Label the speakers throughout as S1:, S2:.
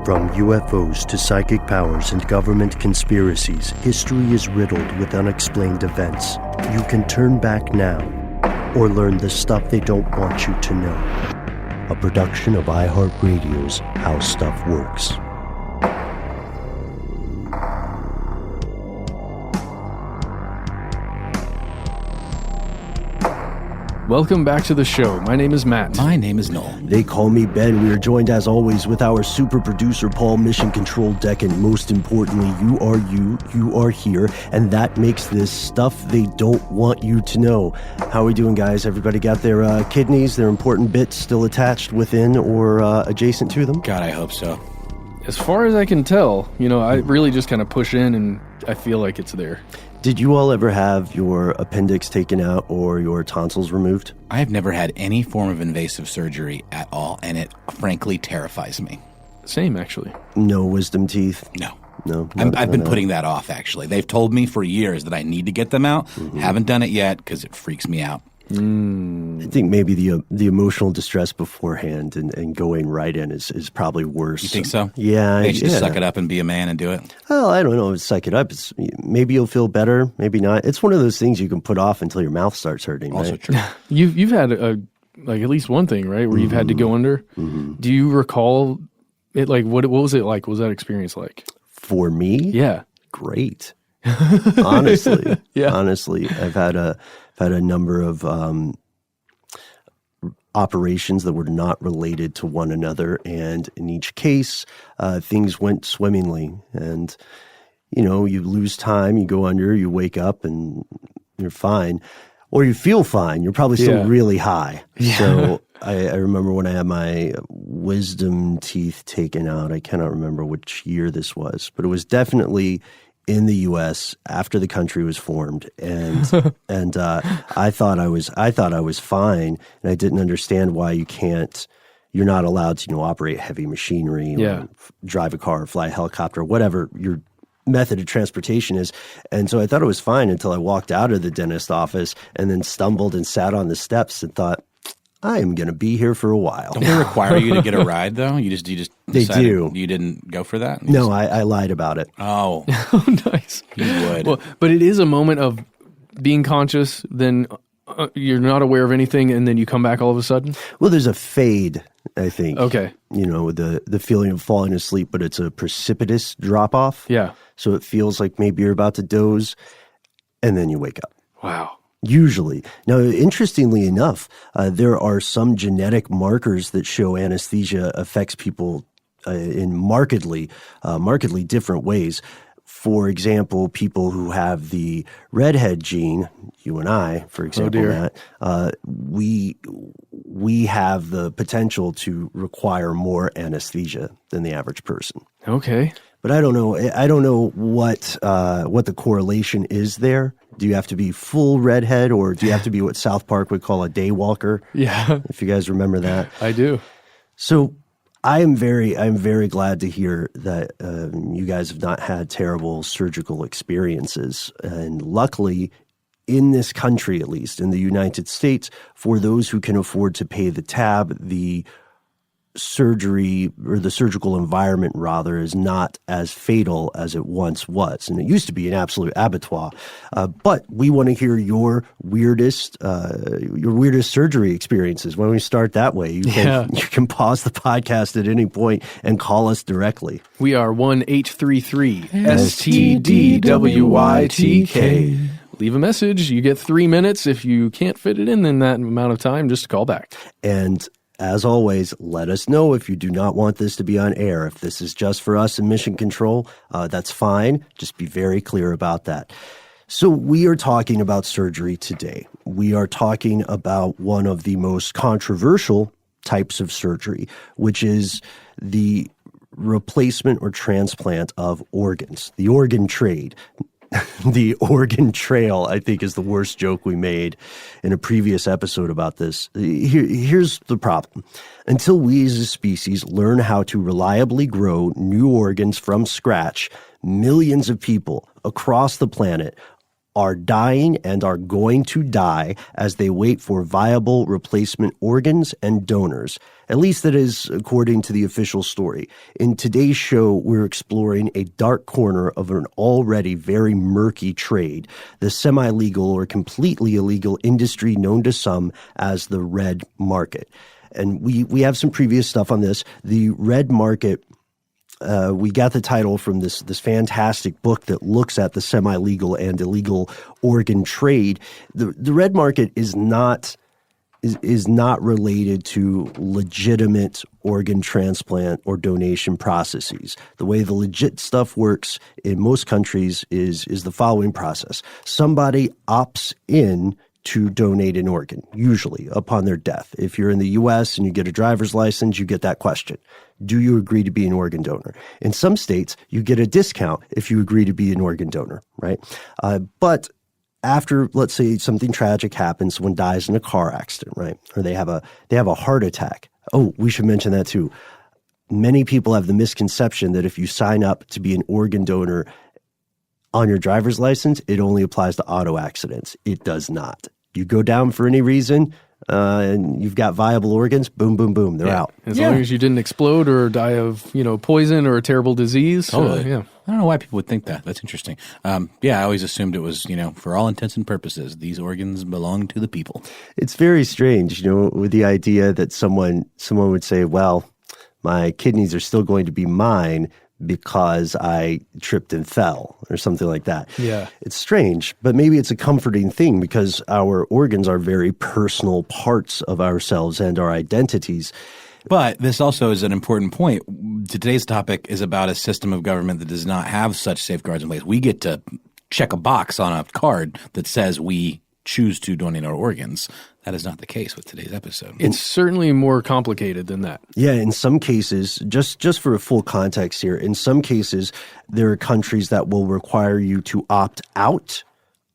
S1: From UFOs to psychic powers and government conspiracies, history is riddled with unexplained events. You can turn back now or learn the stuff they don't want you to know. A production of iHeartRadio's How Stuff Works.
S2: Welcome back to the show. My name is Matt.
S3: My name is Noel.
S1: They call me Ben. We are joined as always with our super producer Paul, Mission Control Deck, and most importantly, you are here, and that makes this stuff they don't want you to know. How are we doing, guys? Everybody got their kidneys, their important bits still attached within or adjacent to them?
S3: God, I hope so.
S2: As far as I can tell, I really just kind of push in and I feel like it's there.
S1: Did you all ever have your appendix taken out or your tonsils removed?
S3: I have never had any form of invasive surgery at all, and it frankly terrifies me.
S2: Same, actually.
S1: No wisdom teeth?
S3: No. I've been putting that off, actually. They've told me for years that I need to get them out. Mm-hmm. Haven't done it yet because it freaks me out.
S1: I think maybe the emotional distress beforehand and going right in is probably worse.
S3: You think so?
S1: Yeah.
S3: They should just suck it up and be a man and do it?
S1: Well, I don't know. Suck it up. Maybe you'll feel better. Maybe not. It's one of those things you can put off until your mouth starts hurting.
S3: Also
S1: right?
S3: true.
S2: You've had at least one thing, right, where you've had to go under. Mm-hmm. Do you recall it? Like what was it like? What was that experience like?
S1: For me?
S2: Yeah.
S1: Great. Honestly.
S2: Yeah.
S1: Honestly, I've had a number of operations that were not related to one another, and in each case, things went swimmingly. And you lose time, you go under, you wake up, and you're fine, or you feel fine. You're probably still really high. Yeah. So I remember when I had my wisdom teeth taken out. I cannot remember which year this was, but it was definitely in the U.S. after the country was formed, and I thought I was fine, and I didn't understand why you're not allowed to operate heavy machinery, or drive a car, or fly a helicopter, whatever your method of transportation is. And so I thought it was fine until I walked out of the dentist office and then stumbled and sat on the steps and thought, I am going to be here for a while.
S3: Don't they require you to get a ride, though? You just
S1: they do.
S3: You didn't go for that?
S1: No, I lied about it.
S3: Oh.
S2: Oh, nice.
S3: You would.
S2: Well, but it is a moment of being conscious, then you're not aware of anything, and then you come back all of a sudden?
S1: Well, there's a fade, I think.
S2: Okay.
S1: The feeling of falling asleep, but it's a precipitous drop-off.
S2: Yeah.
S1: So it feels like maybe you're about to doze, and then you wake up.
S2: Wow.
S1: Usually. Now, interestingly enough, there are some genetic markers that show anesthesia affects people in markedly different ways. For example, people who have the redhead gene, you and I, for example, Matt, we have the potential to require more anesthesia than the average person.
S2: Okay.
S1: But I don't know what the correlation is there. Do you have to be full redhead, or do you have to be what South Park would call a day walker?
S2: Yeah.
S1: If you guys remember that.
S2: I do.
S1: So I'm very glad to hear that you guys have not had terrible surgical experiences. And luckily, in this country, at least in the United States, for those who can afford to pay the tab, the surgery, or the surgical environment rather, is not as fatal as it once was. And it used to be an absolute abattoir. But we want to hear your weirdest surgery experiences. Why don't we start that way? You can pause the podcast at any point and call us directly.
S2: We are 1-833-STDWYTK. Leave a message. You get 3 minutes. If you can't fit it in that amount of time, just call back.
S1: And as always, let us know if you do not want this to be on air. If this is just for us in Mission Control, that's fine. Just be very clear about that. So we are talking about surgery today. We are talking about one of the most controversial types of surgery, which is the replacement or transplant of organs, the organ trade. The organ trail, I think, is the worst joke we made in a previous episode about this. Here's the problem. Until we as a species learn how to reliably grow new organs from scratch, millions of people across the planet are dying and are going to die as they wait for viable replacement organs and donors. At least that is according to the official story. In today's show, we're exploring a dark corner of an already very murky trade, the semi-legal or completely illegal industry known to some as the red market. And we have some previous stuff on this. The red market, we got the title from this fantastic book that looks at the semi-legal and illegal organ trade. The red market is not related to legitimate organ transplant or donation processes. The way the legit stuff works in most countries is the following process. Somebody opts in to donate an organ, usually upon their death. If you're in the U.S. and you get a driver's license, you get that question. Do you agree to be an organ donor? In some states, you get a discount if you agree to be an organ donor, right? But after, let's say, something tragic happens, someone dies in a car accident, right? Or they have a heart attack. Oh, we should mention that too. Many people have the misconception that if you sign up to be an organ donor on your driver's license, it only applies to auto accidents. It does not. You go down for any reason, and you've got viable organs, boom, boom, boom, they're out.
S2: As long as you didn't explode or die of, poison or a terrible disease.
S3: Totally.
S2: Yeah.
S3: I don't know why people would think that. That's interesting. I always assumed it was, for all intents and purposes, these organs belong to the people.
S1: It's very strange, with the idea that someone would say, well, my kidneys are still going to be mine because I tripped and fell or something like that.
S2: Yeah.
S1: It's strange, but maybe it's a comforting thing because our organs are very personal parts of ourselves and our identities.
S3: But this also is an important point. Today's topic is about a system of government that does not have such safeguards in place. We get to check a box on a card that says we choose to donate our organs. That is not the case with today's episode.
S2: It's certainly more complicated than that.
S1: Yeah, in some cases, just for a full context here, in some cases, there are countries that will require you to opt out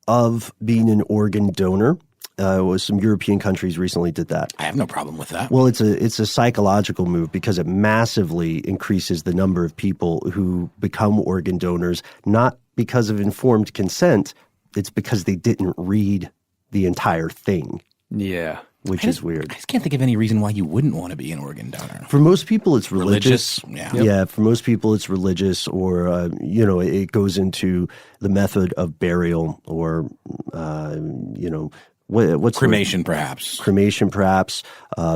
S1: of being an organ donor. Some European countries recently did that.
S3: I have no problem with that.
S1: Well, it's a psychological move because it massively increases the number of people who become organ donors, not because of informed consent. It's because they didn't read the entire thing.
S2: Yeah.
S1: Which is weird.
S3: I just can't think of any reason why you wouldn't want to be an organ donor.
S1: For most people, it's religious.
S3: Yeah.
S1: Yeah, for most people, it's religious or, it goes into the method of burial or, what's
S3: cremation, perhaps.
S1: Cremation, perhaps,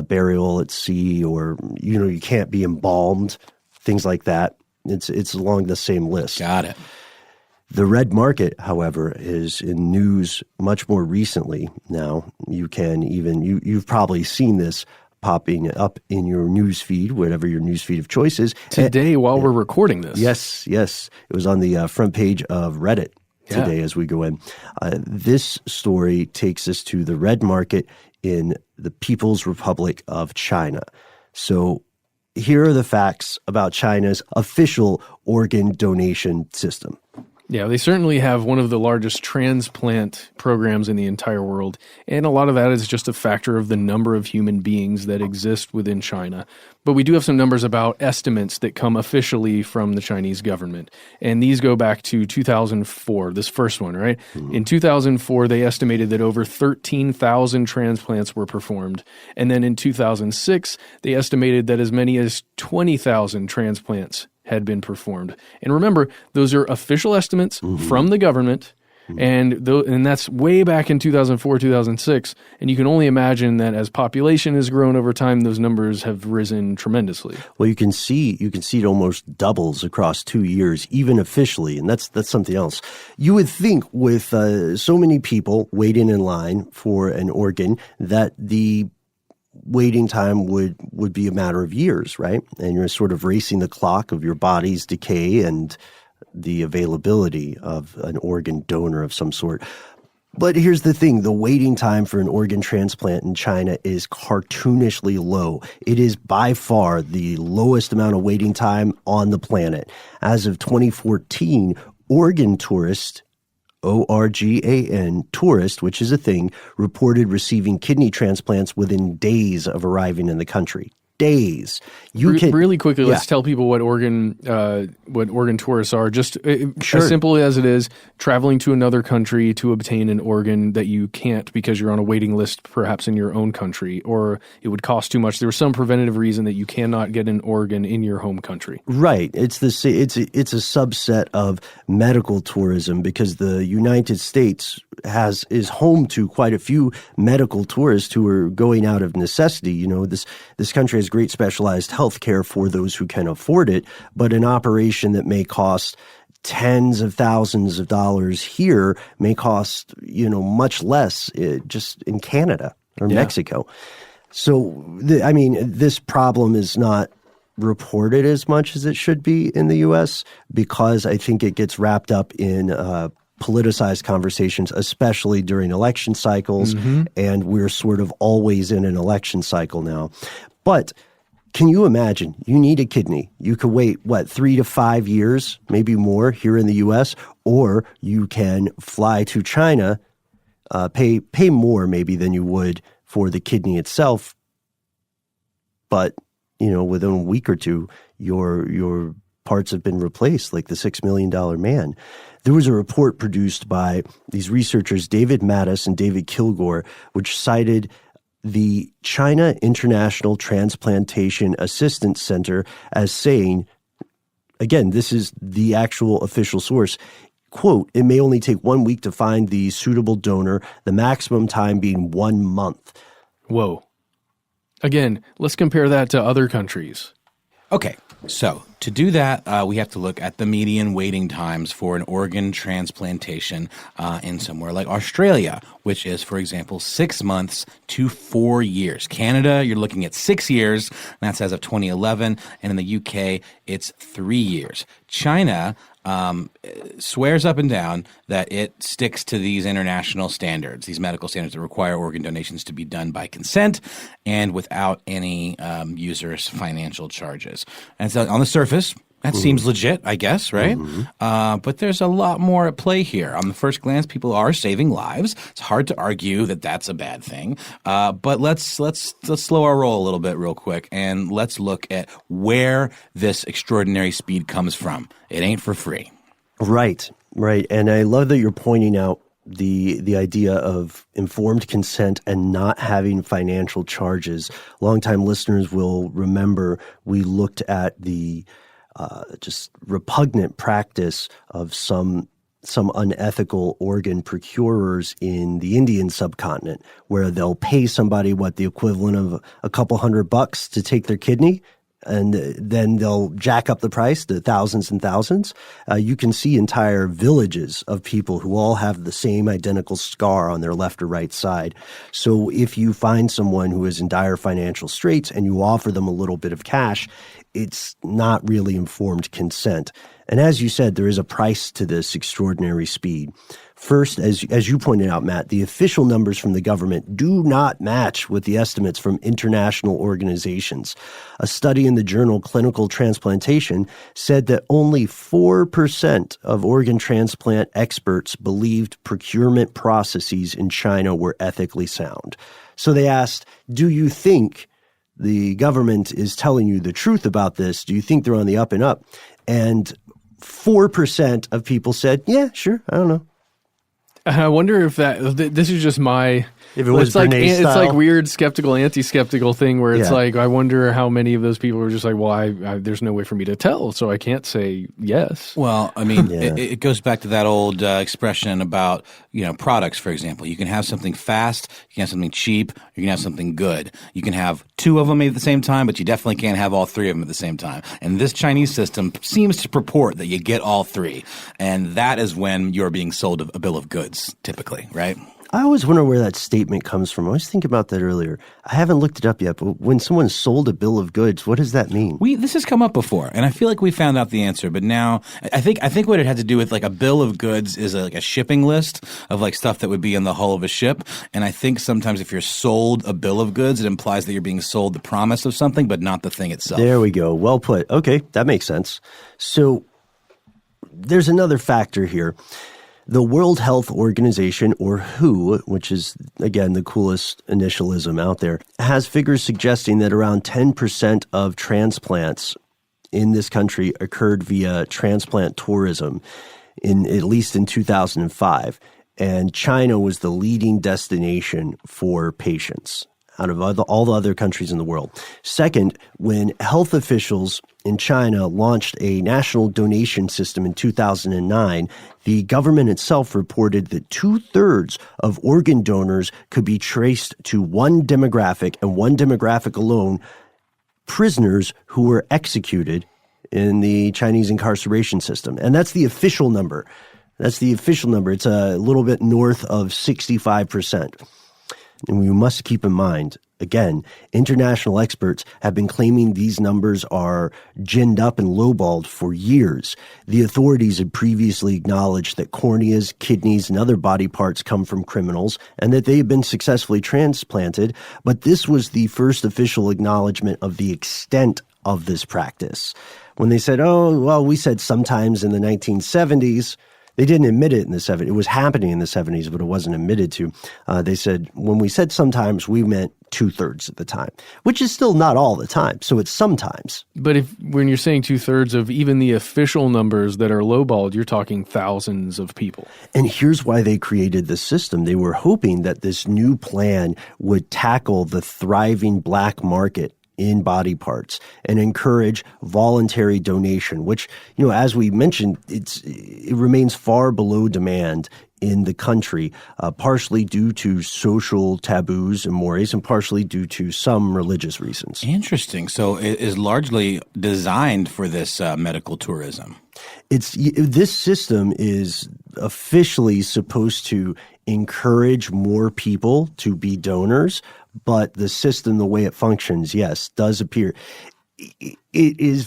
S1: burial at sea or, you can't be embalmed, things like that. It's along the same list.
S3: Got it.
S1: The red market, however, is in news much more recently now. You can you've probably seen this popping up in your news feed, whatever your news feed of choice is.
S2: Today, while we're recording this.
S1: Yes. It was on the front page of Reddit today as we go in. This story takes us to the red market in the People's Republic of China. So here are the facts about China's official organ donation system.
S2: Yeah, they certainly have one of the largest transplant programs in the entire world, and a lot of that is just a factor of the number of human beings that exist within China. But we do have some numbers about estimates that come officially from the Chinese government, and these go back to 2004, this first one, right? Mm-hmm. In 2004, they estimated that over 13,000 transplants were performed, and then in 2006, they estimated that as many as 20,000 transplants had been performed. And remember, those are official estimates from the government, and that's way back in 2004, 2006. And you can only imagine that as population has grown over time, those numbers have risen tremendously.
S1: Well, you can see it almost doubles across 2 years, even officially, and that's something else. You would think with so many people waiting in line for an organ that the waiting time would be a matter of years, right? And you're sort of racing the clock of your body's decay and the availability of an organ donor of some sort. But here's the thing, the waiting time for an organ transplant in China is cartoonishly low. It is by far the lowest amount of waiting time on the planet. As of 2014, organ tourists, ORGAN, tourist, which is a thing, reported receiving kidney transplants within days of arriving in the country. stays. You can
S2: really quickly. Let's tell people what organ tourists are. Just
S1: Sure.
S2: as simple as it is, traveling to another country to obtain an organ that you can't because you're on a waiting list, perhaps in your own country, or it would cost too much. There was some preventative reason that you cannot get an organ in your home country.
S1: Right. It's a subset of medical tourism because the United States is home to quite a few medical tourists who are going out of necessity. You know, this country has great specialized health care for those who can afford it, but an operation that may cost tens of thousands of dollars here may cost, much less just in Canada or Mexico. So, this problem is not reported as much as it should be in the U.S. because I think it gets wrapped up in politicized conversations, especially during election cycles, and we're sort of always in an election cycle now. But can you imagine? You need a kidney. You could wait, 3 to 5 years, maybe more here in the U.S., or you can fly to China, pay more maybe than you would for the kidney itself, but within a week or two, your parts have been replaced, like the $6 Million Man. There was a report produced by these researchers, David Mattis and David Kilgore, which cited the China International Transplantation Assistance Center as saying, again, this is the actual official source, quote, it may only take 1 week to find the suitable donor, the maximum time being 1 month.
S2: Whoa. Again, let's compare that to other countries.
S3: Okay, so to do that, we have to look at the median waiting times for an organ transplantation in somewhere like Australia, which is, for example, 6 months to 4 years. Canada, you're looking at 6 years, and that's as of 2011, and in the UK, it's 3 years. China swears up and down that it sticks to these international standards, these medical standards that require organ donations to be done by consent and without any users' financial charges. And so on the surface, that seems legit, I guess, right? But there's a lot more at play here. On the first glance, people are saving lives. It's hard to argue that that's a bad thing. But let's slow our roll a little bit real quick, and let's look at where this extraordinary speed comes from. It ain't for free.
S1: Right. And I love that you're pointing out the idea of informed consent and not having financial charges. Longtime listeners will remember we looked at the just repugnant practice of some unethical organ procurers in the Indian subcontinent, where they'll pay somebody the equivalent of a couple $100 to take their kidney, and then they'll jack up the price to thousands and thousands. You can see entire villages of people who all have the same identical scar on their left or right side. So if you find someone who is in dire financial straits and you offer them a little bit of cash, it's not really informed consent. And as you said, there is a price to this extraordinary speed. First, as you pointed out, Matt, the official numbers from the government do not match with the estimates from international organizations. A study in the journal Clinical Transplantation said that only 4% of organ transplant experts believed procurement processes in China were ethically sound. So they asked, do you think the government is telling you the truth about this? Do you think they're on the up and up? And 4% of people said, yeah, sure, I don't know.
S2: I wonder if this is just my...
S1: If it was
S2: it's
S1: style.
S2: like weird skeptical, anti-skeptical thing where it's like, I wonder how many of those people are just like, well, I there's no way for me to tell, so I can't say yes.
S3: Well, I mean, it goes back to that old expression about, products, for example. You can have something fast, you can have something cheap, you can have something good. You can have two of them made at the same time, but you definitely can't have all three of them at the same time. And this Chinese system seems to purport that you get all three. And that is when you're being sold a bill of goods, typically, right?
S1: I always wonder where that statement comes from. I was thinking about that earlier. I haven't looked it up yet, but when someone sold a bill of goods, what does that mean?
S3: This has come up before, and I feel like we found out the answer. But now, I think what it had to do with, like, a bill of goods is like a shipping list of like stuff that would be in the hull of a ship. And I think sometimes if you're sold a bill of goods, it implies that you're being sold the promise of something, but not the thing itself.
S1: There we go. Well put. Okay, that makes sense. So there's another factor here. The World Health Organization, or WHO, which is, again, the coolest initialism out there, has figures suggesting that around 10% of transplants in this country occurred via transplant tourism, at least in 2005. And China was the leading destination for patients out of all the other countries in the world. Second, when health officials in China launched a national donation system in 2009, the government itself reported that 2/3 of organ donors could be traced to one demographic, and one demographic alone: prisoners who were executed in the Chinese incarceration system. And that's the official number. It's a little bit north of 65%. And we must keep in mind, again, international experts have been claiming these numbers are ginned up and lowballed for years. The authorities had previously acknowledged that corneas, kidneys, and other body parts come from criminals and that they have been successfully transplanted, but this was the first official acknowledgement of the extent of this practice. When they said, we said sometimes in the 1970s, they didn't admit it in the 70s. It was happening in the 70s, but it wasn't admitted to. They said, when we said sometimes, we meant 2/3 of the time, which is still not all the time. So it's sometimes.
S2: But when you're saying 2/3 of even the official numbers that are lowballed, you're talking thousands of people.
S1: And here's why they created the system. They were hoping that this new plan would tackle the thriving black market in body parts and encourage voluntary donation, which, as we mentioned, it remains far below demand in the country, partially due to social taboos and mores, and partially due to some religious reasons.
S3: Interesting. So it is largely designed for this medical tourism.
S1: This system is officially supposed to encourage more people to be donors, but the system, the way it functions, yes, does appear. It's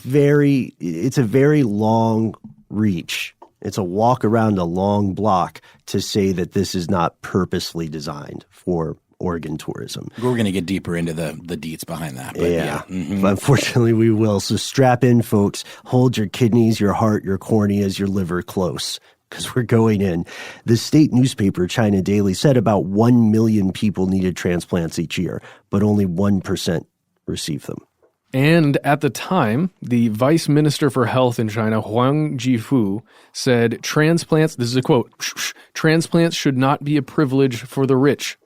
S1: a very long reach. It's a walk around a long block to say that this is not purposely designed for organ tourism.
S3: We're going to get deeper into the deets behind that. But
S1: yeah.
S3: Mm-hmm.
S1: Unfortunately, we will. So strap in, folks. Hold your kidneys, your heart, your corneas, your liver close, because we're going in. The state newspaper, China Daily, said about 1 million people needed transplants each year, but only 1% received them.
S2: And at the time, the vice minister for health in China, Huang Jifu, said transplants, this is a quote, transplants should not be a privilege for the rich.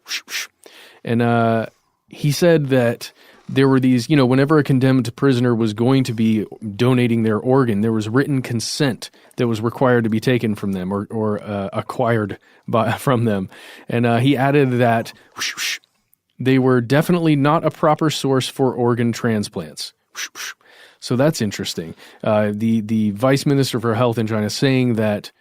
S2: And he said that there were these, whenever a condemned prisoner was going to be donating their organ, there was written consent that was required to be taken from them or acquired from them. And he added that they were definitely not a proper source for organ transplants. So that's interesting. The vice minister for health in China saying that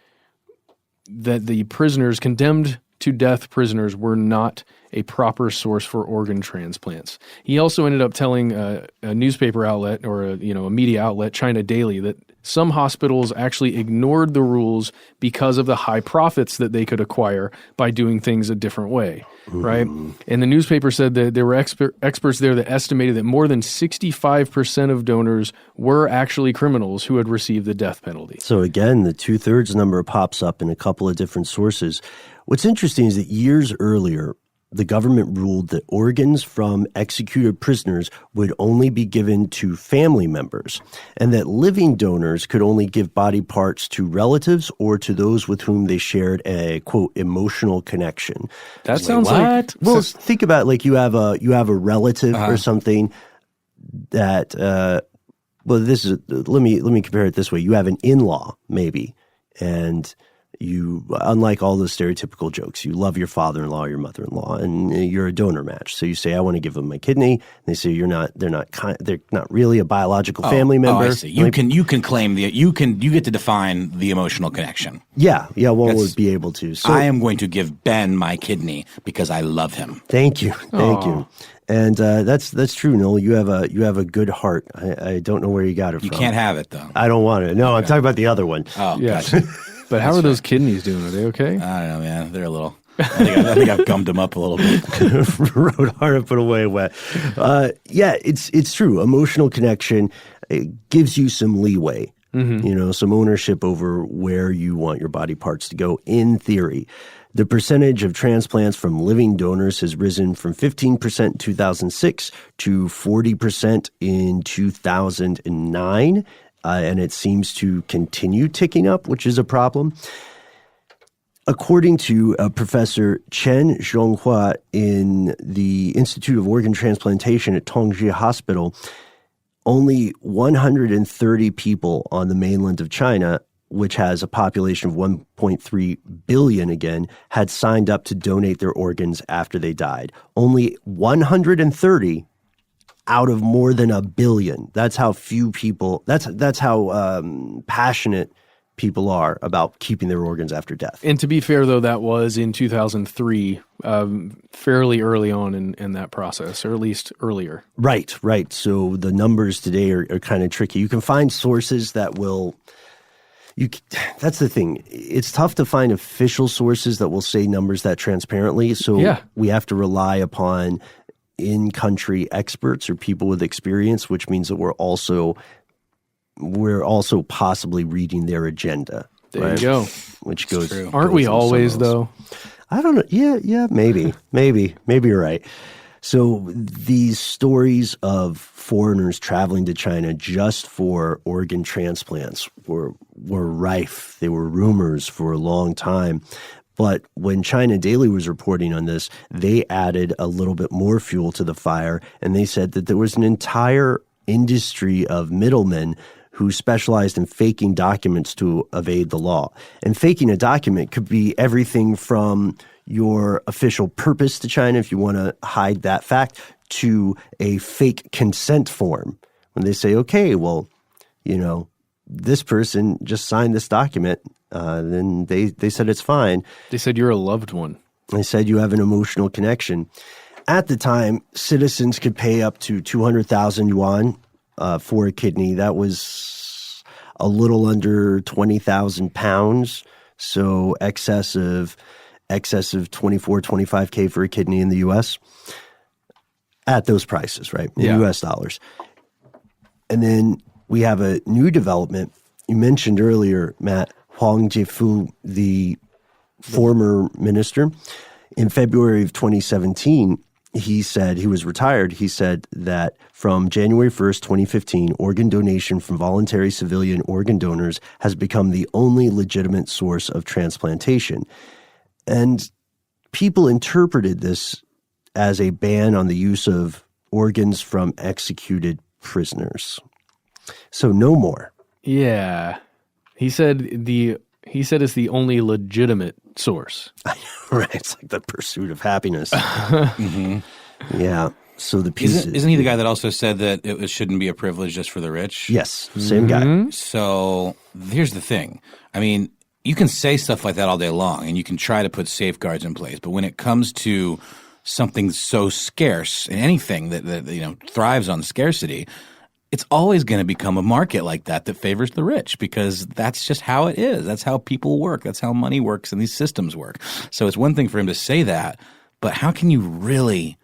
S2: the prisoners, condemned to death prisoners, were not a proper source for organ transplants. He also ended up telling a newspaper outlet or a media outlet, China Daily, that some hospitals actually ignored the rules because of the high profits that they could acquire by doing things a different way, right? And the newspaper said that there were experts there that estimated that more than 65% of donors were actually criminals who had received the death penalty.
S1: So again, the 2/3 number pops up in a couple of different sources. What's interesting is that years earlier, the government ruled that organs from executed prisoners would only be given to family members, and that living donors could only give body parts to relatives or to those with whom they shared a, quote, emotional connection.
S2: That sounds like...
S1: Well, think about like you have a relative or something that, let me compare it this way. You have an in-law, maybe, and you, unlike all the stereotypical jokes, you love your father-in-law or your mother-in-law, and you're a donor match. So you say, "I want to give them my kidney." And they say, they're not really a biological family member.
S3: Oh, I see. You can claim you get to define the emotional connection.
S1: Yeah, one would be able to. So
S3: I am going to give Ben my kidney because I love him.
S1: Thank you. And that's true, Noel. You have a good heart. I don't know where you got it from.
S3: You can't have it though.
S1: I don't want it. No, I'm talking about the other one.
S3: Oh,
S2: yeah.
S3: Gotcha.
S2: But how are those kidneys doing? Are they okay?
S3: I don't know, man. They're a little. I think I've gummed them up a little bit.
S1: Rode hard and put away wet. It's true. Emotional connection, it gives you some leeway. Some ownership over where you want your body parts to go, in theory. The percentage of transplants from living donors has risen from 15% in 2006 to 40% in 2009, and it seems to continue ticking up, which is a problem. According to Professor Chen Zhonghua in the Institute of Organ Transplantation at Tongji Hospital, only 130 people on the mainland of China, which has a population of 1.3 billion again, had signed up to donate their organs after they died. Only 130 out of more than a billion. That's how few people, that's how passionate people are about keeping their organs after death.
S2: And to be fair, though, that was in 2003, fairly early on in that process, or at least earlier.
S1: Right. So the numbers today are kind of tricky. You can find sources that will... that's the thing. It's tough to find official sources that will say numbers that transparently. So we have to rely upon in-country experts or people with experience, which means that we're also possibly reading their agenda.
S2: There you go.
S1: Which goes.
S2: Aren't we always, though?
S1: I don't know. Yeah, maybe you're right. So these stories of foreigners traveling to China just for organ transplants were rife. They were rumors for a long time. But when China Daily was reporting on this, they added a little bit more fuel to the fire, and they said that there was an entire industry of middlemen who specialized in faking documents to evade the law. And faking a document could be everything from your official purpose to China, if you want to hide that fact, to a fake consent form. When they say, okay, well, this person just signed this document, then they said it's fine.
S2: They said you're a loved one.
S1: They said you have an emotional connection. At the time, citizens could pay up to 200,000 yuan for a kidney. That was a little under 20,000 pounds, so excess of 24, 25K for a kidney in the U.S. at those prices, right? In U.S. dollars. And then we have a new development. You mentioned earlier, Matt, Huang Jifu, the former minister. In February of 2017, he said, he was retired, he said that from January 1st, 2015, organ donation from voluntary civilian organ donors has become the only legitimate source of transplantation. And people interpreted this as a ban on the use of organs from executed prisoners. So no more.
S2: Yeah. He said it's the only legitimate source.
S1: Right. It's like the pursuit of happiness. Mm-hmm. Yeah. So the piece
S3: isn't he the guy that also said that it shouldn't be a privilege just for the rich?
S1: Yes. Same guy.
S3: So here's the thing. I mean, you can say stuff like that all day long, and you can try to put safeguards in place. But when it comes to something so scarce, and anything that thrives on scarcity, it's always going to become a market like that favors the rich, because that's just how it is. That's how people work. That's how money works and these systems work. So it's one thing for him to say that, but how can you really,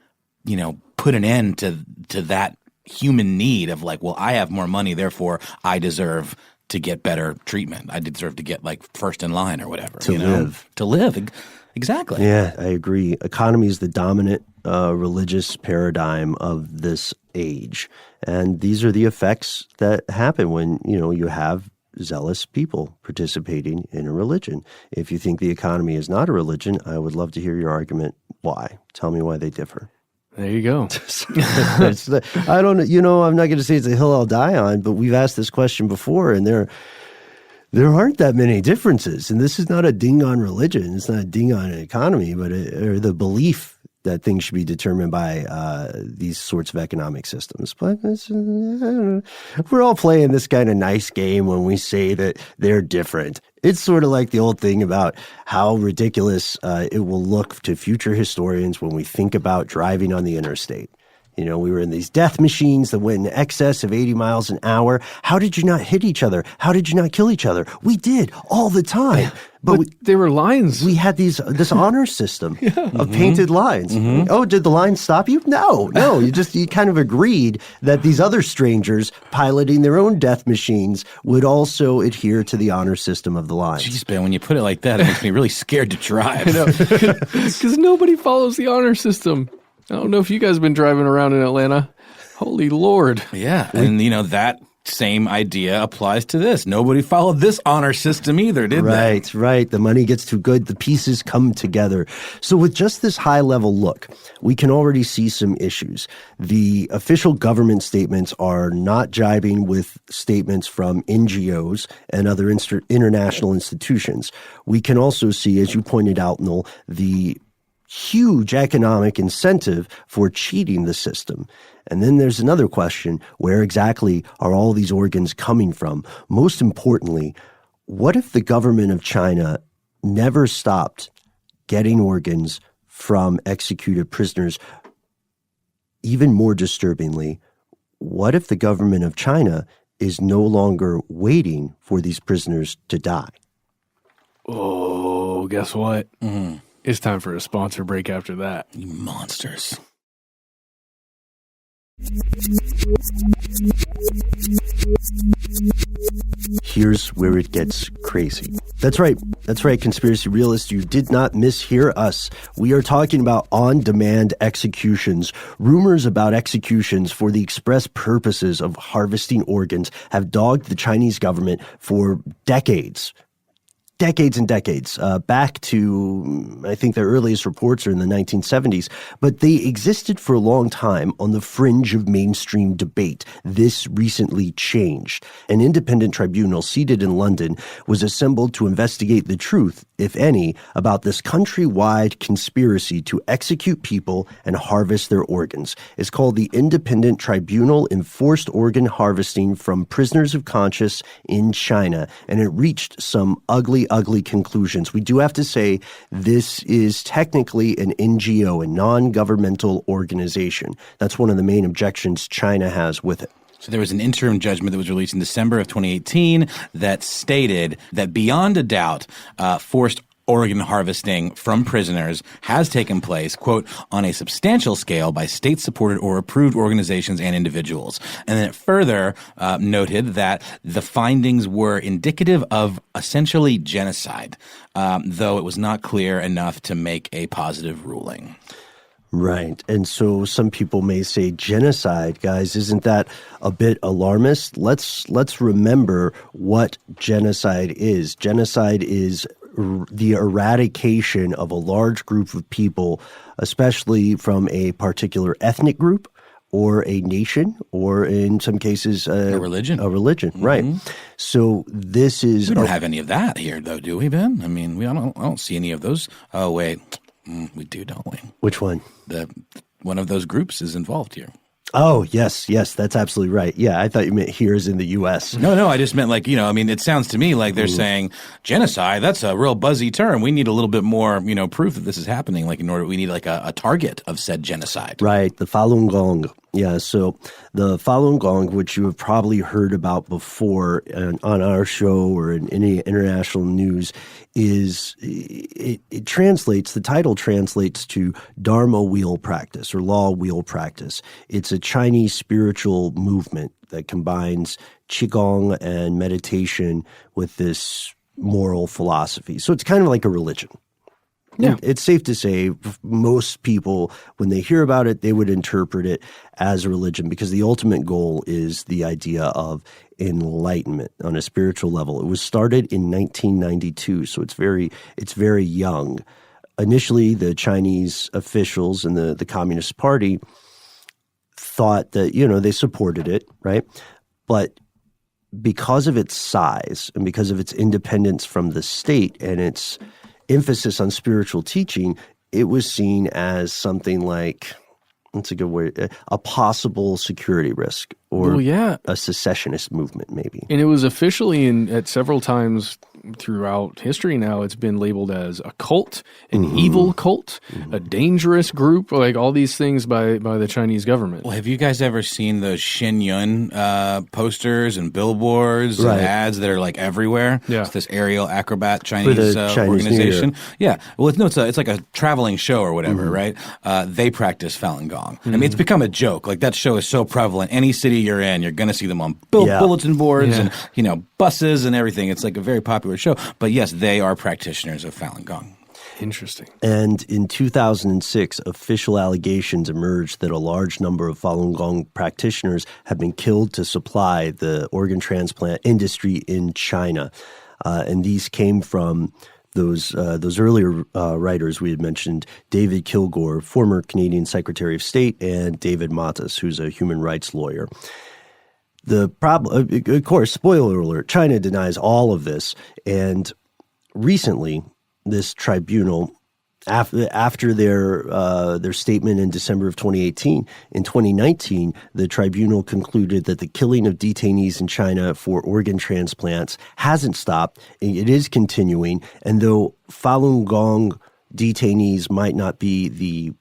S3: put an end to that human need of like, well, I have more money, therefore I deserve to get better treatment. I deserve to get first in line or whatever. To live. Exactly.
S1: Yeah, I agree. Economy is the dominant religious paradigm of this age. And these are the effects that happen when, you have zealous people participating in a religion. If you think the economy is not a religion, I would love to hear your argument. Why? Tell me why they differ.
S2: There you go.
S1: I don't know. I'm not going to say it's a hill I'll die on, but we've asked this question before, and there aren't that many differences. And this is not a ding on religion. It's not a ding on an economy, but or the belief that things should be determined by these sorts of economic systems. But we're all playing this kind of nice game when we say that they're different. It's sort of like the old thing about how ridiculous it will look to future historians when we think about driving on the interstate. We were in these death machines that went in excess of 80 miles an hour. How did you not hit each other? How did you not kill each other? We did all the time.
S2: But they were lines.
S1: We had this honor system of painted lines. Oh, did the lines stop you? No. You kind of agreed that these other strangers piloting their own death machines would also adhere to the honor system of the lines.
S3: Jeez, Ben, when you put it like that, it makes me really scared to drive.
S2: I know, because nobody follows the honor system. I don't know if you guys have been driving around in Atlanta. Holy Lord.
S3: Yeah, and that same idea applies to this. Nobody followed this honor system either, did they?
S1: Right. The money gets too good. The pieces come together. So with just this high-level look, we can already see some issues. The official government statements are not jibing with statements from NGOs and other international institutions. We can also see, as you pointed out, Noel, the huge economic incentive for cheating the system. And then there's another question, where exactly are all these organs coming from? Most importantly, what if the government of China never stopped getting organs from executed prisoners? Even more disturbingly, what if the government of China is no longer waiting for these prisoners to die?
S2: Oh, guess what? It's time for a sponsor break after that.
S3: You monsters.
S1: Here's where it gets crazy. That's right, conspiracy realists. You did not mishear us. We are talking about on-demand executions. Rumors about executions for the express purposes of harvesting organs have dogged the Chinese government for decades. Decades and decades, back to, I think their earliest reports are in the 1970s, but they existed for a long time on the fringe of mainstream debate. This recently changed. An independent tribunal seated in London was assembled to investigate the truth, if any, about this countrywide conspiracy to execute people and harvest their organs. It's called the Independent Tribunal Enforced Organ Harvesting from Prisoners of Conscience in China, and it reached some ugly conclusions. We do have to say this is technically an NGO, a non-governmental organization. That's one of the main objections China has with it.
S3: So there was an interim judgment that was released in December of 2018 that stated that beyond a doubt, forced organ harvesting from prisoners has taken place, quote, on a substantial scale by state-supported or approved organizations and individuals. And then it further noted that the findings were indicative of essentially genocide, though it was not clear enough to make a positive ruling.
S1: Right. And so some people may say genocide, guys, isn't that a bit alarmist? Let's remember what genocide is. Genocide is the eradication of a large group of people, especially from a particular ethnic group or a nation, or in some cases,
S3: a religion.
S1: Right. So this is...
S3: We don't have any of that here, though, do we, Ben? I mean, I don't see any of those. Oh, wait. We do, don't we?
S1: Which one?
S3: One of those groups is involved here.
S1: Oh, yes, that's absolutely right. Yeah, I thought you meant here as in the U.S.
S3: No, I just meant it sounds to me like they're saying genocide, that's a real buzzy term. We need a little bit more, proof that this is happening, we need a target of said genocide.
S1: Right, the Falun Gong. Yeah, so the Falun Gong, which you have probably heard about before on our show or in any international news, it translates, the title translates to Dharma wheel practice or law wheel practice. It's a Chinese spiritual movement that combines Qigong and meditation with this moral philosophy. So it's kind of like a religion. Yeah. It's safe to say most people, when they hear about it, they would interpret it as a religion because the ultimate goal is the idea of enlightenment on a spiritual level. It was started in 1992, so it's very young. Initially, the Chinese officials and the Communist Party thought that, they supported it, right? But because of its size and because of its independence from the state and its emphasis on spiritual teaching, it was seen as something like, what's a good word, a possible security risk or a secessionist movement maybe.
S2: And it was officially at several times throughout history now, it's been labeled as a cult, an evil cult, a dangerous group, like all these things by the Chinese government.
S3: Well, have you guys ever seen those Shen Yun posters and billboards and ads that are like everywhere?
S2: Yeah.
S3: It's this aerial acrobat Chinese,
S1: Chinese
S3: organization. Yeah. Well, it's like a traveling show or whatever, right? They practice Falun Gong. I mean, it's become a joke. Like that show is so prevalent. Any city you're in, you're going to see them on bulletin boards and, buses and everything. It's like a very popular show. But yes, they are practitioners of Falun Gong.
S2: Interesting.
S1: And in 2006, official allegations emerged that a large number of Falun Gong practitioners have been killed to supply the organ transplant industry in China. And these came from those earlier writers we had mentioned, David Kilgore, former Canadian Secretary of State, and David Matas, who's a human rights lawyer. The problem, of course, spoiler alert, China denies all of this. And recently, this tribunal, after their statement in December of 2018, in 2019, the tribunal concluded that the killing of detainees in China for organ transplants hasn't stopped. It is continuing. And though Falun Gong detainees might not be the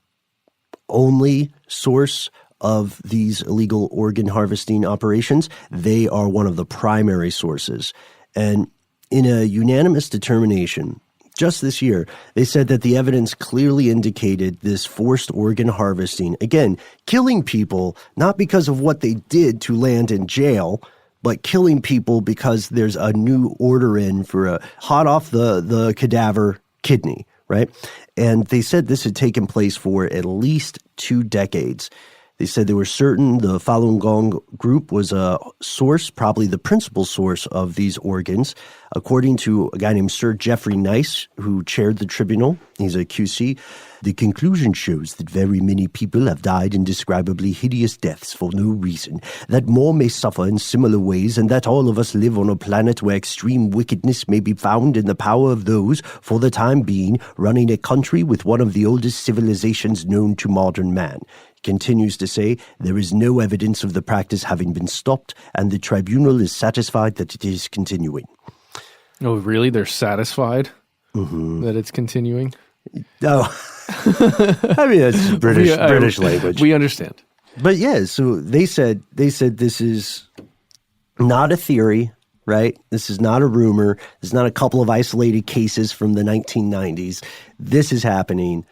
S1: only source of these illegal organ harvesting operations, they are one of the primary sources. And in a unanimous determination just this year, they said that the evidence clearly indicated this forced organ harvesting, again, killing people not because of what they did to land in jail, but killing people because there's a new order in for a hot off the cadaver kidney, right? And they said this had taken place for at least 2 decades. They said they were certain the Falun Gong group was a source, probably the principal source of these organs. According to a guy named Sir Geoffrey Nice, who chaired the tribunal, he's a QC, the conclusion shows that very many people have died indescribably hideous deaths for no reason, that more may suffer in similar ways, and that all of us live on a planet where extreme wickedness may be found in the power of those, for the time being, running a country with one of the oldest civilizations known to modern man. Continues to say there is no evidence of the practice having been stopped, and the tribunal is satisfied that it is continuing.
S2: Oh, really? They're satisfied that it's continuing?
S1: Oh, I mean, that's British language.
S2: We understand.
S1: But yeah, so they said this is not a theory, right? This is not a rumor. This is not a couple of isolated cases from the 1990s. This is happening.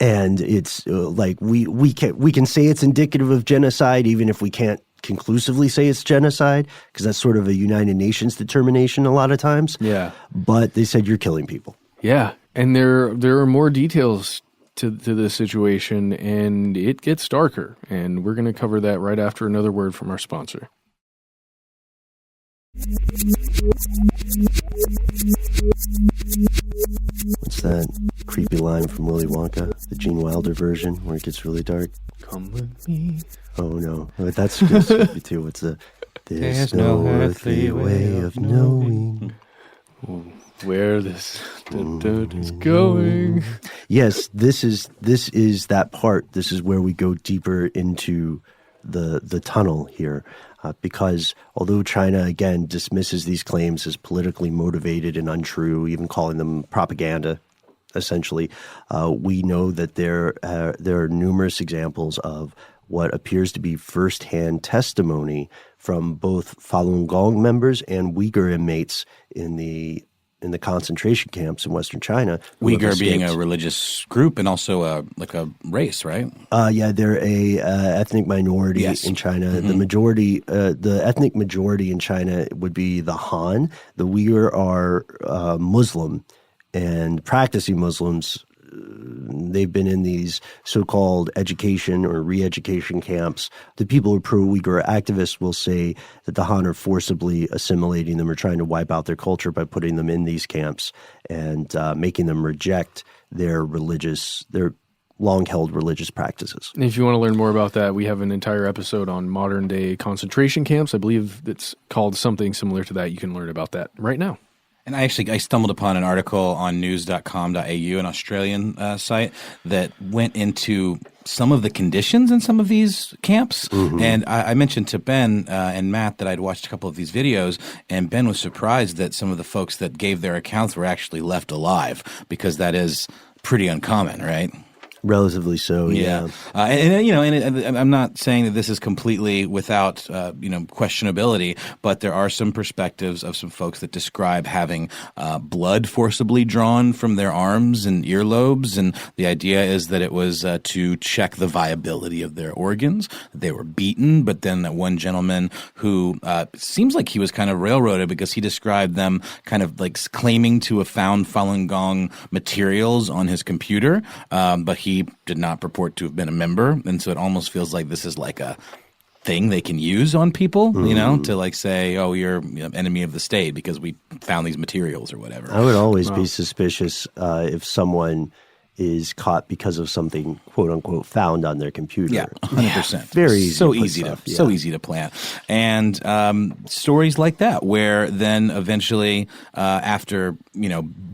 S1: And it's like we can say it's indicative of genocide, even if we can't conclusively say it's genocide, because that's sort of a United Nations determination a lot of times.
S2: Yeah.
S1: But they said you're killing people.
S2: Yeah, and there are more details to this situation, and it gets darker. And we're going to cover that right after another word from our sponsor.
S1: What's that creepy line from Willy Wonka, the Gene Wilder version, where it gets really dark?
S2: Come with me.
S1: Oh no, that's creepy too. What's the? There's no earthly way of knowing
S2: where this is going.
S1: Yes, this is that part. This is where we go deeper into the tunnel here. Because although China, again, dismisses these claims as politically motivated and untrue, even calling them propaganda, essentially, we know that there are numerous examples of what appears to be firsthand testimony from both Falun Gong members and Uyghur inmates in the concentration camps in Western China.
S3: Uyghur being a religious group and also a race, right?
S1: Yeah, they're a ethnic minority in China. Mm-hmm. The ethnic majority in China would be the Han. The Uyghur are Muslim and practicing Muslims. They've been in these so-called education or re-education camps. The people who are pro-Uyghur activists will say that the Han are forcibly assimilating them or trying to wipe out their culture by putting them in these camps and making them reject their long-held religious practices.
S2: If you want to learn more about that, we have an entire episode on modern-day concentration camps. I believe it's called something similar to that. You can learn about that right now.
S3: And I stumbled upon an article on news.com.au, an Australian site, that went into some of the conditions in some of these camps. And I mentioned to Ben and Matt that I'd watched a couple of these videos, and Ben was surprised that some of the folks that gave their accounts were actually left alive, because that is pretty uncommon, right?
S1: Relatively so, yeah.
S3: And I'm not saying that this is completely without, questionability, but there are some perspectives of some folks that describe having blood forcibly drawn from their arms and earlobes, and the idea is that it was to check the viability of their organs. They were beaten, but then that one gentleman who seems like he was kind of railroaded, because he described them kind of like claiming to have found Falun Gong materials on his computer, but he did not purport to have been a member, and so it almost feels like this is like a thing they can use on people, to like say, oh, you're enemy of the state because we found these materials or whatever.
S1: I would always be suspicious if someone is caught because of something "quote unquote" found on their computer.
S3: Yeah, 100%.
S1: Very easy.
S3: So easy to plant. And stories like that, where then eventually, after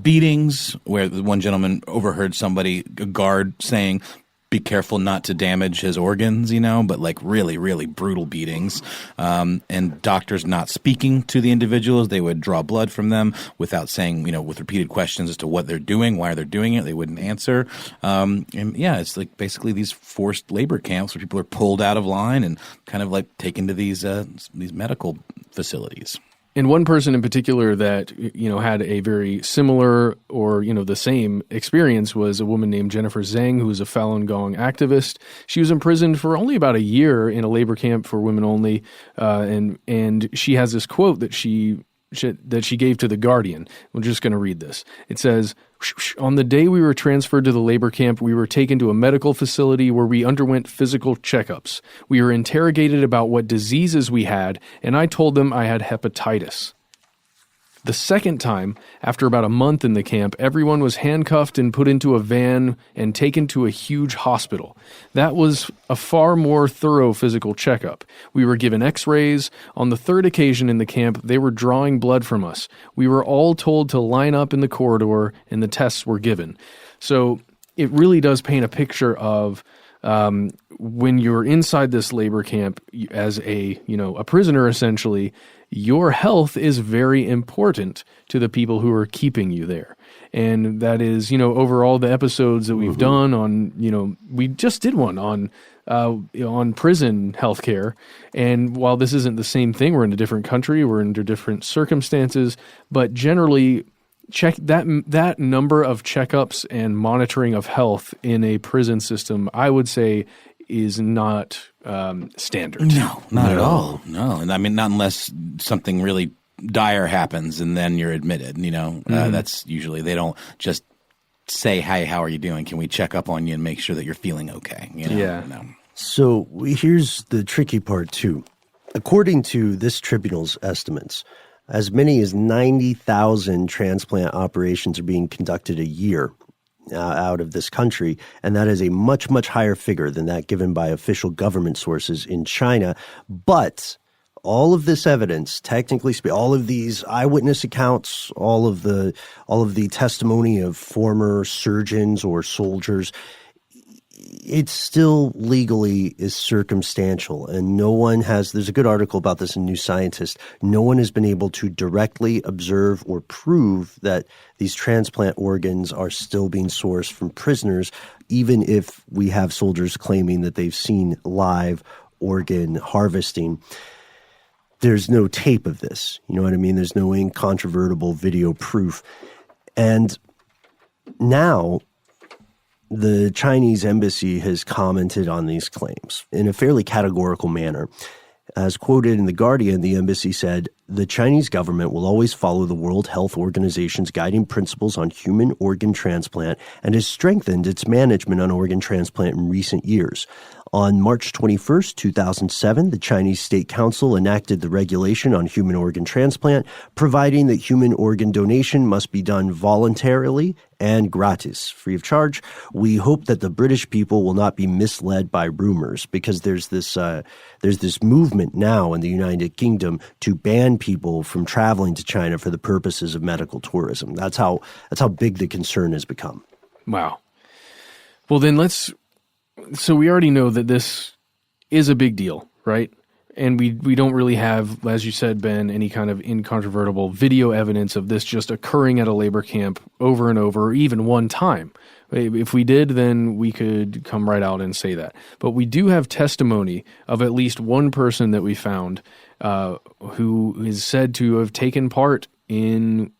S3: beatings, where the one gentleman overheard a guard saying, "Be careful not to damage his organs," but like really, really brutal beatings. And doctors not speaking to the individuals, they would draw blood from them without saying, with repeated questions as to what they're doing, why they're doing it. They wouldn't answer. It's like basically these forced labor camps where people are pulled out of line and kind of like taken to these medical facilities.
S2: And one person in particular that, had a very similar or, the same experience was a woman named Jennifer Zhang, who was a Falun Gong activist. She was imprisoned for only about a year in a labor camp for women only. And she has this quote that she gave to The Guardian. I'm just going to read this. It says, "On the day we were transferred to the labor camp, we were taken to a medical facility where we underwent physical checkups. We were interrogated about what diseases we had, and I told them I had hepatitis. The second time, after about a month in the camp, everyone was handcuffed and put into a van and taken to a huge hospital. That was a far more thorough physical checkup. We were given x-rays. On the third occasion in the camp, they were drawing blood from us. We were all told to line up in the corridor, and the tests were given." So it really does paint a picture of when you're inside this labor camp as a prisoner, essentially, your health is very important to the people who are keeping you there. And that is, over all the episodes that we've done on, we just did one on prison healthcare. And while this isn't the same thing, we're in a different country, we're under different circumstances, but generally check that number of checkups and monitoring of health in a prison system, I would say, is not standard.
S3: No, not at all. No, and I mean, not unless something really dire happens and then you're admitted. That's usually, they don't just say, "Hey, how are you doing? Can we check up on you and make sure that you're feeling okay?"
S2: Yeah.
S3: No.
S1: So here's the tricky part too. According to this tribunal's estimates, as many as 90,000 transplant operations are being conducted a year out of this country, and that is a much, much higher figure than that given by official government sources in China. But all of this evidence, technically speaking, all of these eyewitness accounts, all of the testimony of former surgeons or soldiers, it still legally is circumstantial, and no one has, there's a good article about this in New Scientist, no one has been able to directly observe or prove that these transplant organs are still being sourced from prisoners, even if we have soldiers claiming that they've seen live organ harvesting. There's no tape of this, you know what I mean? There's no incontrovertible video proof. And now the Chinese embassy has commented on these claims in a fairly categorical manner. As quoted in The Guardian, the embassy said, "The Chinese government will always follow the World Health Organization's guiding principles on human organ transplant and has strengthened its management on organ transplant in recent years. On March 21st, 2007, the Chinese State Council enacted the regulation on human organ transplant, providing that human organ donation must be done voluntarily and gratis, free of charge. We hope that the British people will not be misled by rumors," because there's this movement now in the United Kingdom to ban people from traveling to China for the purposes of medical tourism. That's how big the concern has become.
S2: Wow. Well, then let's So we already know that this is a big deal, right? And we don't really have, as you said, Ben, any kind of incontrovertible video evidence of this just occurring at a labor camp over and over, or even one time. If we did, then we could come right out and say that. But we do have testimony of at least one person that we found who is said to have taken part in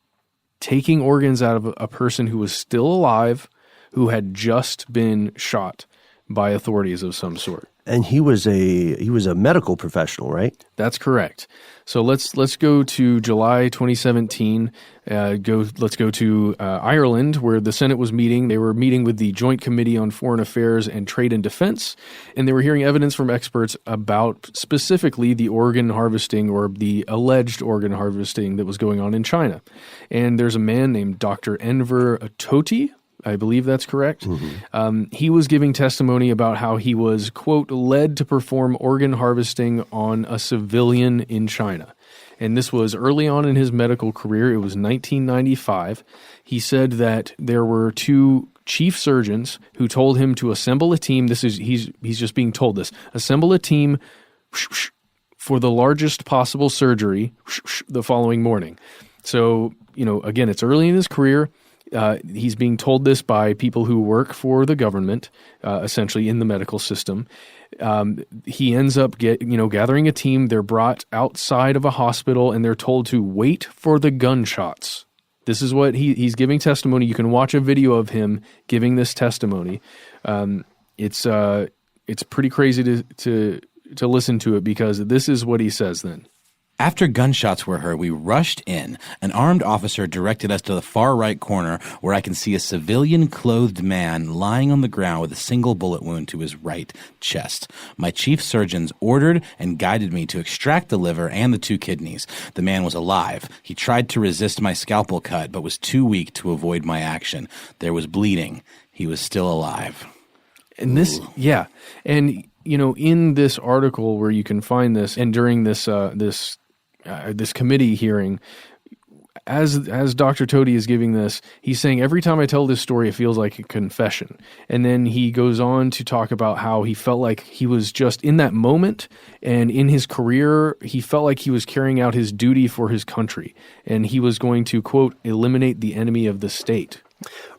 S2: taking organs out of a person who was still alive, who had just been shot by authorities of some sort.
S1: And he was a medical professional, right?
S2: That's correct. So let's go to July 2017. Let's go to Ireland, where the Senate was meeting. They were meeting with the Joint Committee on Foreign Affairs and Trade and Defense, and they were hearing evidence from experts about specifically the organ harvesting, or the alleged organ harvesting that was going on in China. And there's a man named Dr. Enver Tohti. I believe that's correct. Mm-hmm. He was giving testimony about how he was, quote, led to perform organ harvesting on a civilian in China. And this was early on in his medical career. It was 1995. He said that there were two chief surgeons who told him to assemble a team. He's just being told this. Assemble a team for the largest possible surgery the following morning. So, again, it's early in his career. He's being told this by people who work for the government, essentially in the medical system. He ends up gathering a team. They're brought outside of a hospital, and they're told to wait for the gunshots. This is what he's giving testimony. You can watch a video of him giving this testimony. It's pretty crazy to listen to it, because this is what he says then.
S3: After gunshots were heard, we rushed in. An armed officer directed us to the far right corner, where I can see a civilian-clothed man lying on the ground with a single bullet wound to his right chest. My chief surgeons ordered and guided me to extract the liver and the 2 kidneys. The man was alive. He tried to resist my scalpel cut, but was too weak to avoid my action. There was bleeding. He was still alive.
S2: And this, yeah. And, in this article where you can find this, and during this committee hearing, as Dr. Tohti is giving this, he's saying, every time I tell this story, it feels like a confession. And then he goes on to talk about how he felt like he was just in that moment, and in his career, he felt like he was carrying out his duty for his country. And he was going to, quote, eliminate the enemy of the state.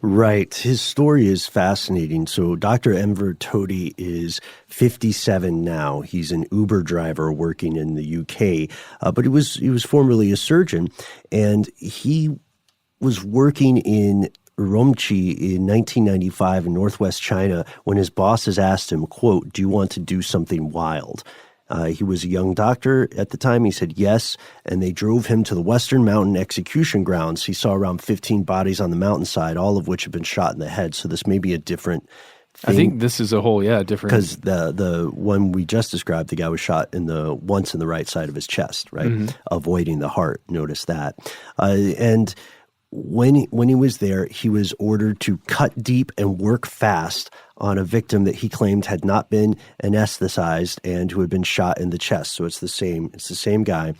S1: Right. His story is fascinating. So Dr. Enver Tohti is 57 now. He's an Uber driver working in the UK, but he was formerly a surgeon, and he was working in Urumqi in 1995 in northwest China when his bosses asked him, quote, "Do you want to do something wild?" He was a young doctor at the time. He said yes, and they drove him to the Western Mountain execution grounds. He saw around 15 bodies on the mountainside, all of which had been shot in the head. So this may be a different thing.
S2: I think this is a whole, different.
S1: Because the one we just described, the guy was shot once in the right side of his chest, right? Mm-hmm. Avoiding the heart. Notice that. And when he was there, he was ordered to cut deep and work fast on a victim that he claimed had not been anesthetized and who had been shot in the chest. So it's the same guy.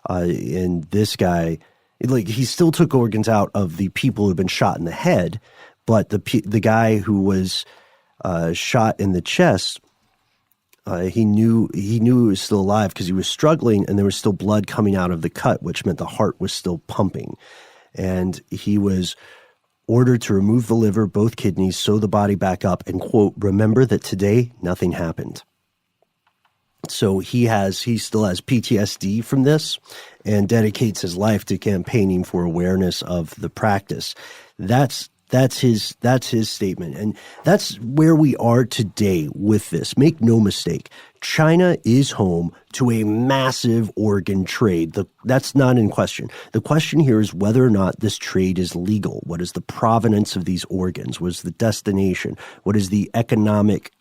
S1: And this guy, he still took organs out of the people who had been shot in the head, but the guy who was shot in the chest, he knew he was still alive because he was struggling, and there was still blood coming out of the cut, which meant the heart was still pumping. And he was ordered to remove the liver, both kidneys, sew the body back up, and, quote, remember that today nothing happened. So he still has PTSD from this and dedicates his life to campaigning for awareness of the practice. That's his statement. And that's where we are today with this. Make no mistake. China is home to a massive organ trade. That's not in question. The question here is whether or not this trade is legal. What is the provenance of these organs? What is the destination? What is the economic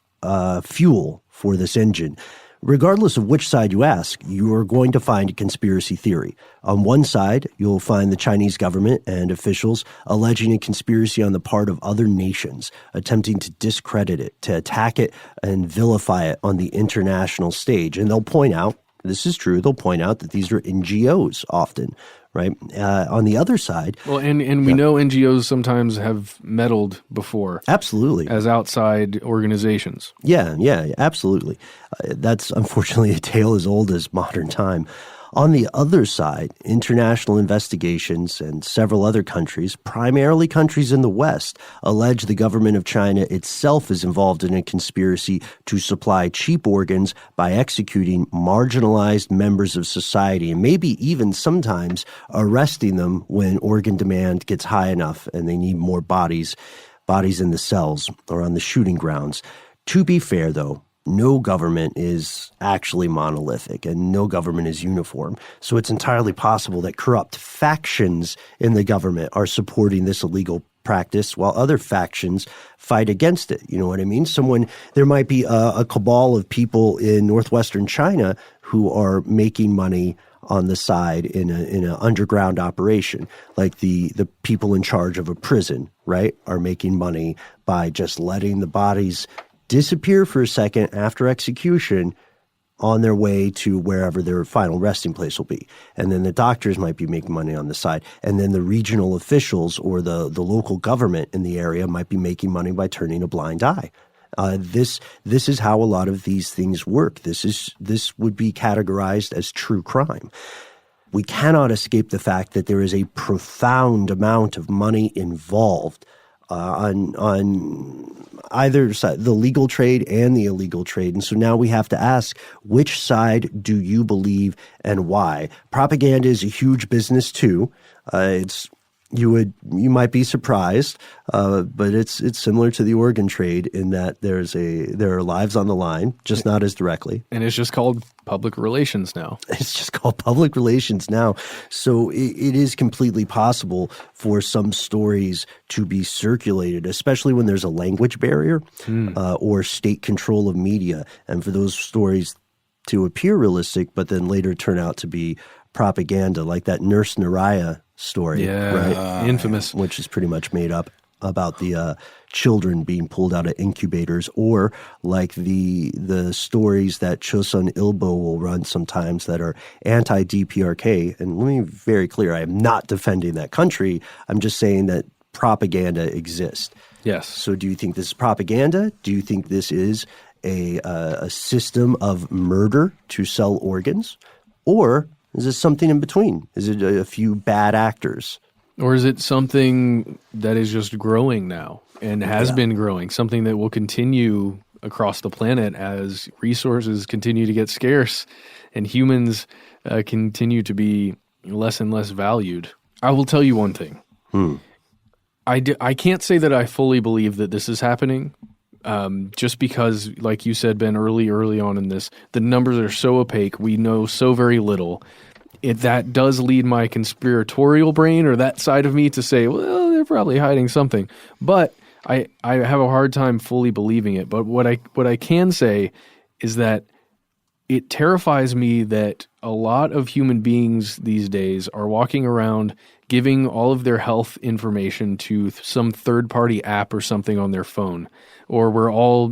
S1: fuel for this engine? Regardless of which side you ask, you are going to find a conspiracy theory. On one side, you'll find the Chinese government and officials alleging a conspiracy on the part of other nations, attempting to discredit it, to attack it, and vilify it on the international stage. And they'll point out, this is true, they'll point out that these are NGOs often, right? On the other side,
S2: Well, and we know NGOs sometimes have meddled before.
S1: absolutely.
S2: As outside organizations.
S1: Yeah, absolutely. That's unfortunately a tale as old as modern time. On the other side, international investigations and several other countries, primarily countries in the West, allege the government of China itself is involved in a conspiracy to supply cheap organs by executing marginalized members of society and maybe even sometimes arresting them when organ demand gets high enough and they need more bodies in the cells or on the shooting grounds. To be fair, though, no government is actually monolithic and no government is uniform. So it's entirely possible that corrupt factions in the government are supporting this illegal practice while other factions fight against it. You know what I mean? There might be a cabal of people in northwestern China who are making money on the side in an underground operation, like the people in charge of a prison, right, are making money by just letting the bodies disappear for a second after execution on their way to wherever their final resting place will be. And then the doctors might be making money on the side. And then the regional officials or the local government in the area might be making money by turning a blind eye. This is how a lot of these things work. This would be categorized as true crime. We cannot escape the fact that there is a profound amount of money involved on either side, the legal trade and the illegal trade. And so now we have to ask, which side do you believe and why? Propaganda is a huge business too. You might be surprised, but it's similar to the organ trade in that there are lives on the line, just not as directly.
S2: And it's just called public relations now.
S1: It's just called public relations now. So it is completely possible for some stories to be circulated, especially when there's a language barrier or state control of media, and for those stories to appear realistic, but then later turn out to be propaganda, like that Nurse Naraya story, right?
S2: Infamous.
S1: Which is pretty much made up about the children being pulled out of incubators, or like the stories that Chosun Ilbo will run sometimes that are anti-DPRK. And let me be very clear, I am not defending that country. I'm just saying that propaganda exists.
S2: Yes.
S1: So do you think this is propaganda? Do you think this is a system of murder to sell organs? Or is it something in between? Is it a few bad actors?
S2: Or is it something that is just growing now and has been growing, something that will continue across the planet as resources continue to get scarce and humans continue to be less and less valued? I will tell you one thing. I can't say that I fully believe that this is happening, just because, like you said, Ben, early on in this, the numbers are so opaque. We know so very little. That does lead my conspiratorial brain or that side of me to say, well, they're probably hiding something. But I have a hard time fully believing it. But what I can say is that it terrifies me that a lot of human beings these days are walking around giving all of their health information to some third-party app or something on their phone. Or we're all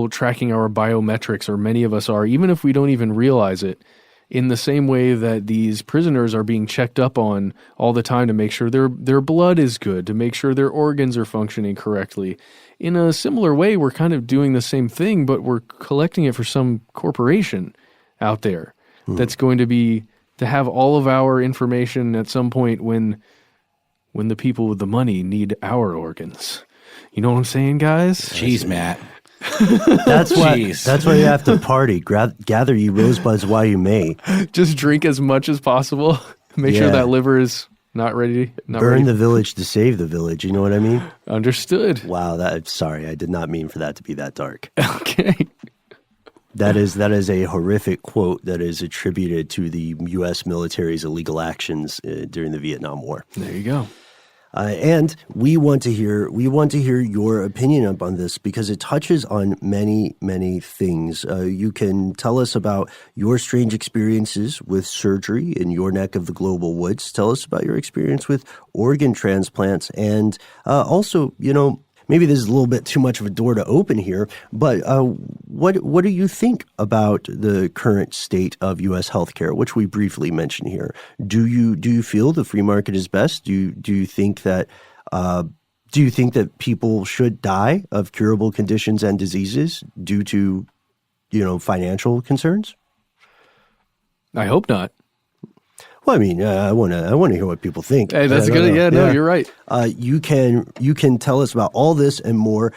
S2: tracking our biometrics, or many of us are, even if we don't even realize it, in the same way that these prisoners are being checked up on all the time to make sure their blood is good, to make sure their organs are functioning correctly. In a similar way, we're kind of doing the same thing, but we're collecting it for some corporation out there that's going to have all of our information at some point when the people with the money need our organs. You know what I'm saying, guys?
S3: Jeez, Matt.
S1: That's why you have to party. Gather ye rosebuds while you may.
S2: Just drink as much as possible. Make sure that liver is not ready.
S1: Burn the village to save the village. You know what I mean?
S2: Understood.
S1: Wow. Sorry, I did not mean for that to be that dark.
S2: Okay.
S1: That is a horrific quote that is attributed to the U.S. military's illegal actions during the Vietnam War.
S2: There you go.
S1: And we want to hear your opinion on this because it touches on many, many things. You can tell us about your strange experiences with surgery in your neck of the global woods. Tell us about your experience with organ transplants, and also, maybe this is a little bit too much of a door to open here, but what do you think about the current state of U.S. healthcare, which we briefly mentioned here? Do you feel the free market is best? Do you think that people should die of curable conditions and diseases due to, financial concerns?
S2: I hope not.
S1: Well, I mean, I want to hear what people think.
S2: Hey, that's good. Yeah, no, you're right.
S1: You can tell us about all this and more.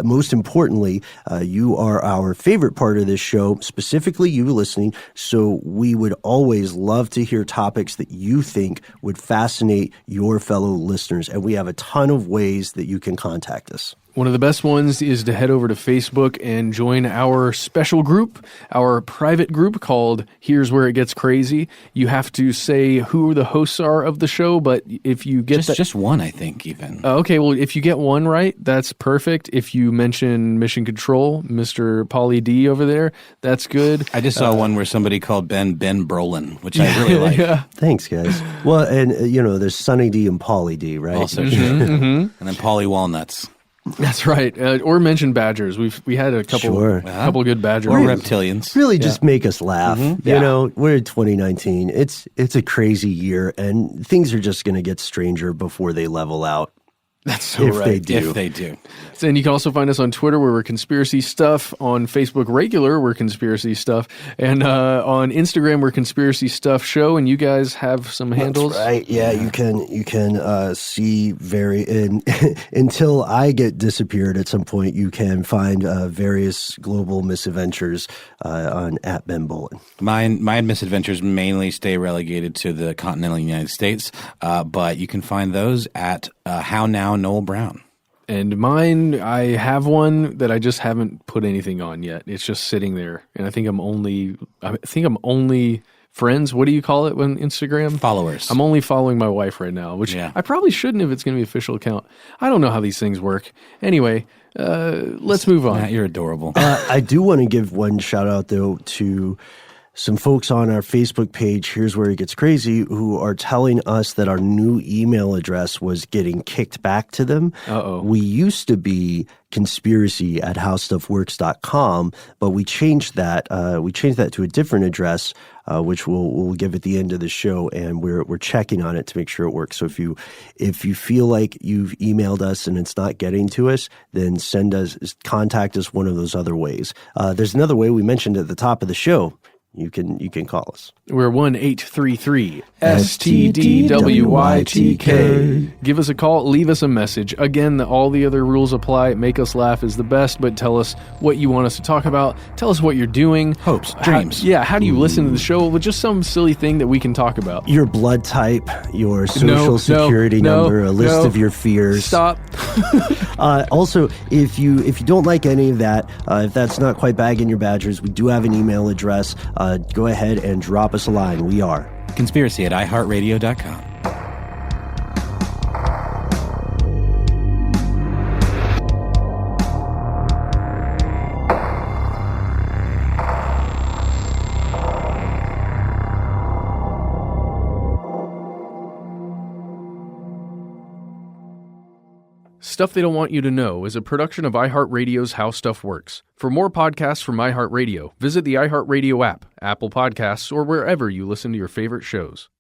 S1: Most importantly, you are our favorite part of this show, specifically you listening. So we would always love to hear topics that you think would fascinate your fellow listeners. And we have a ton of ways that you can contact us.
S2: One of the best ones is to head over to Facebook and join our special group, our private group called Here's Where It Gets Crazy. You have to say who the hosts are of the show, but if you get
S3: just one, I think, even.
S2: Okay, well, if you get one right, that's perfect. If you mention Mission Control, Mr. Pauly D over there, that's good.
S3: I just saw one where somebody called Ben Brolin, which I really like.
S2: Yeah.
S1: Thanks, guys. Well, and, there's Sunny D and Pauly D, right?
S3: Also true. And then Pauly Walnuts.
S2: That's right. Or mention badgers. We had a couple good badgers.
S3: Or reptilians.
S1: Really just make us laugh.
S3: Mm-hmm.
S1: We're in 2019. It's a crazy year, and things are just going to get stranger before they level out.
S2: That's so right.
S3: If they do.
S2: And you can also find us on Twitter, where we're Conspiracy Stuff. On Facebook Regular, we're Conspiracy Stuff. And on Instagram, we're Conspiracy Stuff Show. And you guys have some handles?
S1: That's right. Yeah, you can see until I get disappeared at some point, you can find various global misadventures on @BenBolin.
S3: My misadventures mainly stay relegated to the continental United States, but you can find those at How Now Noel Brown.
S2: And mine, I have one that I just haven't put anything on yet. It's just sitting there, and I think I'm only friends. What do you call it when Instagram?
S3: Followers.
S2: I'm only following my wife right now, which I probably shouldn't if it's going to be an official account. I don't know how these things work. Anyway, let's move on.
S3: Matt, you're adorable.
S1: I do want to give one shout out though to some folks on our Facebook page, Here's Where It Gets Crazy, who are telling us that our new email address was getting kicked back to them.
S2: Uh-oh.
S1: We used to be conspiracy@howstuffworks.com, but we changed that. We changed that to a different address, which we'll give at the end of the show, and we're checking on it to make sure it works. So if you feel like you've emailed us and it's not getting to us, then contact us one of those other ways. There's another way we mentioned at the top of the show. You can call us.
S2: We're 1-833-STDWYTK. Give us a call. Leave us a message. Again, all the other rules apply. Make us laugh is the best, but tell us what you want us to talk about. Tell us what you're doing.
S3: Hopes, dreams.
S2: How do you listen to the show? With just some silly thing that we can talk about.
S1: Your blood type, your social security number, a list of your fears.
S2: Stop.
S1: Also, if you don't like any of that, if that's not quite bagging your badgers, we do have an email address. Go ahead and drop us a line. We are
S3: conspiracy@iHeartRadio.com.
S2: Stuff They Don't Want You to Know is a production of iHeartRadio's How Stuff Works. For more podcasts from iHeartRadio, visit the iHeartRadio app, Apple Podcasts, or wherever you listen to your favorite shows.